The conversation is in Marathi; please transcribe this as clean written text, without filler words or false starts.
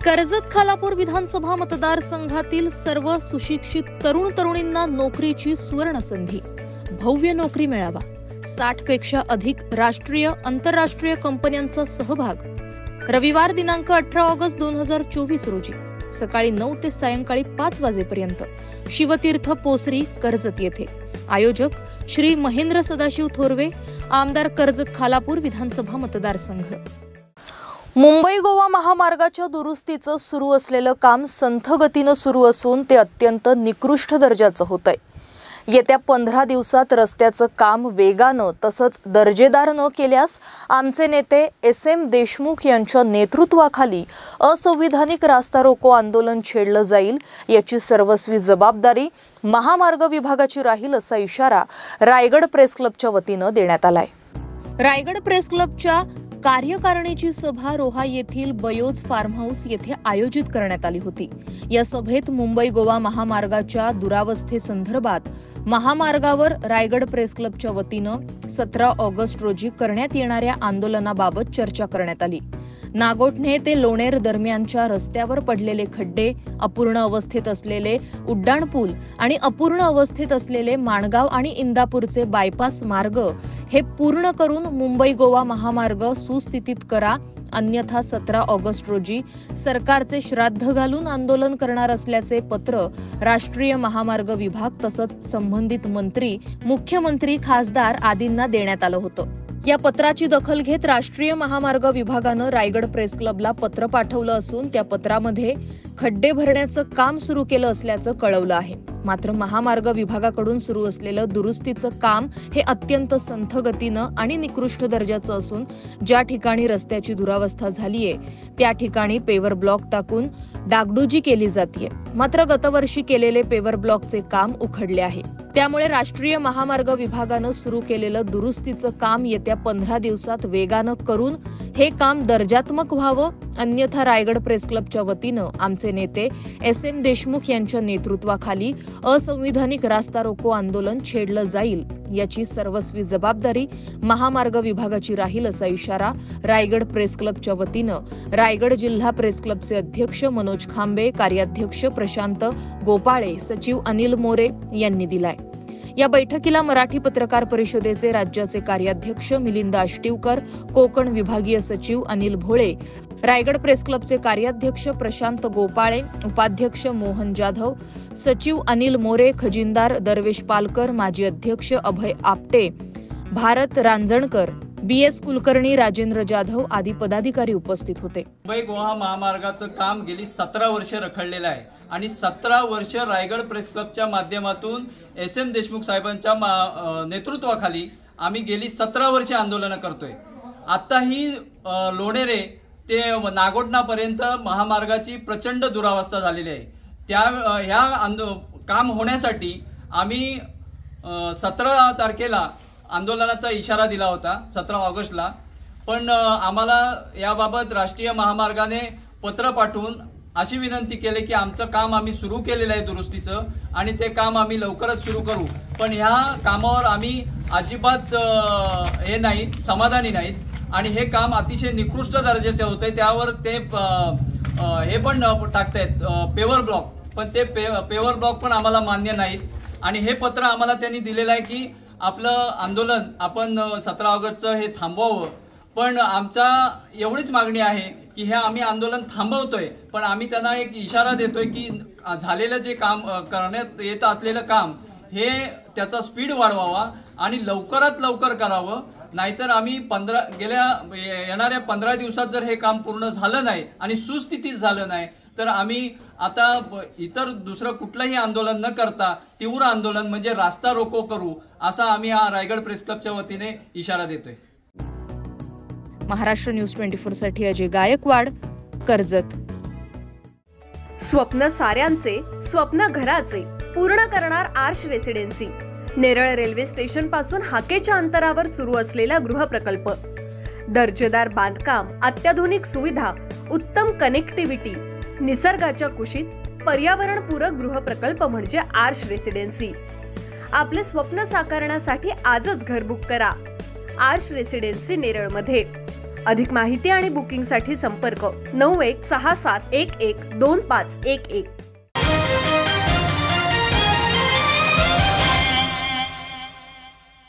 कर्जत खालापूर विधानसभा मतदारसंघातील सर्व सुशिक्षित तरुण तरुणींना नोकरीची सुवर्ण संधी। भव्य नोकरी मेळावा, 60 पेक्षा अधिक राष्ट्रीय आंतरराष्ट्रीय कंपन्यांचा सहभाग। रविवार दिनांक 18 ऑगस्ट 2024 रोजी सकाळी 9 ते सायंकाळी 5 वाजेपर्यंत शिवतीर्थ पोसरी कर्जत येथे। आयोजक श्री महेंद्र सदाशिव थोरवे, आमदार कर्जत खालापूर विधानसभा मतदारसंघ। मुंबई गोवा महामार्गाच्या दुरुस्तीचं सुरू असलेलं काम संथ गतीनं सुरू असून ते अत्यंत निकृष्ट दर्जाचं होतंय। येत्या 15 दिवसात रस्त्याचं काम वेगानं तसंच दर्जेदार न केल्यास आमचे नेते SM देशमुख यांच्या नेतृत्वाखाली असंविधानिक रास्ता रोको आंदोलन छेडलं जाईल, याची सर्वस्वी जबाबदारी महामार्ग विभागाची राहील, असा इशारा रायगड प्रेस क्लबच्या वतीनं देण्यात आलाय। रायगड प्रेस क्लबच्या कार्यकारिणीची सभा रोहा येथील बयोज फार्म हाऊस येथे आयोजित करण्यात आली होती। या सभेत मुंबई गोवा महामार्गाच्या दुरावस्थेसंदर्भात महामार्गावर रायगड प्रेस क्लबच्या वतीनं 17 ऑगस्ट रोजी करण्यात येणाऱ्या आंदोलनाबाबत चर्चा करण्यात आली। नागोठणे ते लोणेर दरम्यानच्या रस्त्यावर पडलेले खड्डे, अपूर्ण अवस्थेत असलेले उड्डाणपूल आणि अपूर्ण अवस्थेत असलेले माणगाव आणि इंदापूरचे बायपास मार्ग हे पूर्ण करून मुंबई गोवा महामार्ग सुस्थितीत करा, अन्यथा 17 ऑगस्ट रोजी सरकारचे श्राद्ध घालून आंदोलन करणार असल्याचे पत्र राष्ट्रीय महामार्ग विभाग तसंच संबंधित मंत्री, मुख्यमंत्री, खासदार आदींना देण्यात आलं होतं। या पत्राची दखल घेत राष्ट्रीय महामार्ग विभागानं रायगड प्रेस क्लबला पत्र पाठवलं असून त्या पत्रामध्ये खड्डे भरण्याचं काम सुरू केलं असल्याचं कळवलं आहे। मात्र महामार्ग विभागाकडून सुरू असलेलं दुरुस्तीचं काम हे अत्यंत संथ गतीनं आणि निकृष्ट दर्जाचं असून ज्या ठिकाणी रस्त्याची दुरावस्था झालीये त्या ठिकाणी पेवर ब्लॉक टाकून डागडुजी केली जातीये। मात्र गतवर्षी केलेले पेवर ब्लॉकचे काम उखडले आहे। त्यामुळे राष्ट्रीय महामार्ग विभागानं सुरू केलेलं दुरुस्तीचं काम येत्या 15 दिवसात वेगानं करून हे काम दर्जात्मक व्हावं, अन्यथा रायगड प्रेस क्लबच्या वतीनं आमचे नेते SM देशमुख यांच्या नेतृत्वाखाली असंविधानिक रास्ता रोको आंदोलन छेडलं जाईल, याची सर्वस्वी जबाबदारी महामार्ग विभागाची राहील, असा इशारा रायगड प्रेस क्लबच्या वतीनं रायगड जिल्हा प्रेस क्लबचे अध्यक्ष मनोज खांबे, कार्याध्यक्ष प्रशांत गोपाळे, सचिव अनिल मोरे यांनी दिलाय। या बैठकीला मराठी पत्रकार परिषदेचे राज्याचे कार्याध्यक्ष मिलिंद आष्टीवकर, कोकण विभागीय सचिव अनिल भोळे, रायगड प्रेस क्लबचे कार्याध्यक्ष प्रशांत गोपाळे, उपाध्यक्ष मोहन जाधव, सचिव अनिल मोरे, खजिनदार दरवेश पालकर, माजी अध्यक्ष अभय आपटे, भारत रांजणकर, BS कुलकर्णी, राजेंद्र जाधव आदी पदाधिकारी उपस्थित होते। मुंबई गोवा महामार्गाचं काम गेली 17 वर्ष रखडलेलं आहे आणि 17 वर्ष रायगड प्रेस क्लबच्या माध्यमातून SM देशमुख साहेबांच्या नेतृत्वाखाली आम्ही गेली 17 वर्ष आंदोलन करतोय। आताही लोणेरे ते नागोठणापर्यंत महामार्गाची प्रचंड दुरावस्था झालेली आहे। ह्या काम होण्यासाठी आम्ही 17 तारखेला आंदोलनाचा इशारा दिला होता, 17 ऑगस्टला, पण आम्हाला याबाबत राष्ट्रीय महामार्गाने पत्र पाठवून अशी विनंती केली की आमचं काम आम्ही सुरू केलेलं आहे दुरुस्तीचं आणि ते काम आम्ही लवकरच सुरू करू, पण ह्या कामावर आम्ही अजिबात समाधानी नाहीत आणि हे काम अतिशय निकृष्ट दर्जाचे होते। त्यावर ते हे पण टाकतायत पेवर ब्लॉक, पण ते पेवर ब्लॉक पण आम्हाला मान्य नाहीत आणि हे पत्र आम्हाला त्यांनी दिलेलं आहे की आपलं आंदोलन आपण 17 ऑगस्टचं हे थांबवावं, पण आमचा एवढीच मागणी आहे की हे आम्ही आंदोलन थांबवतोय, पण आम्ही त्यांना एक इशारा देतोय की झालेलं जे काम करण्यात येत असलेलं काम हे त्याचा स्पीड वाढवावा आणि लवकरात लवकर करावं, नाहीतर आम्ही येणाऱ्या 15 दिवसात जर हे काम पूर्ण झालं नाही आणि सुस्थितीत झालं नाही तर आम्ही आता इतर दुसरं कुठलंही आंदोलन न करता तीव्र आंदोलन म्हणजे रास्ता रोको करू, असा आम्ही रायगड प्रेस क्लबच्या वतीने इशारा देतोय। महाराष्ट्र न्यूज 24 साठी अजय गायकवाड, कर्जत। स्वप्न साऱ्यांचे, स्वप्न घराचे पूर्ण करणार Aarsh residency. Neral railway station पासून हाकेच्या अंतरावर सुरू असलेला गृहप्रकल्प, दर्जेदार बांधकाम, अत्याधुनिक सुविधा, उत्तम कनेक्टिव्हिटी, निसर्गाच्या कुशीत पर्यावरणपूरक गृहप्रकल्प म्हणजे आर्श रेसिडेन्सी। आपले स्वप्न साकारण्यासाठी आजच घर बुक करा। आर्श रेसिडेन्सी नेरळ मध्ये अधिक माहिती आणि बुकिंगसाठी संपर्क 9167112511.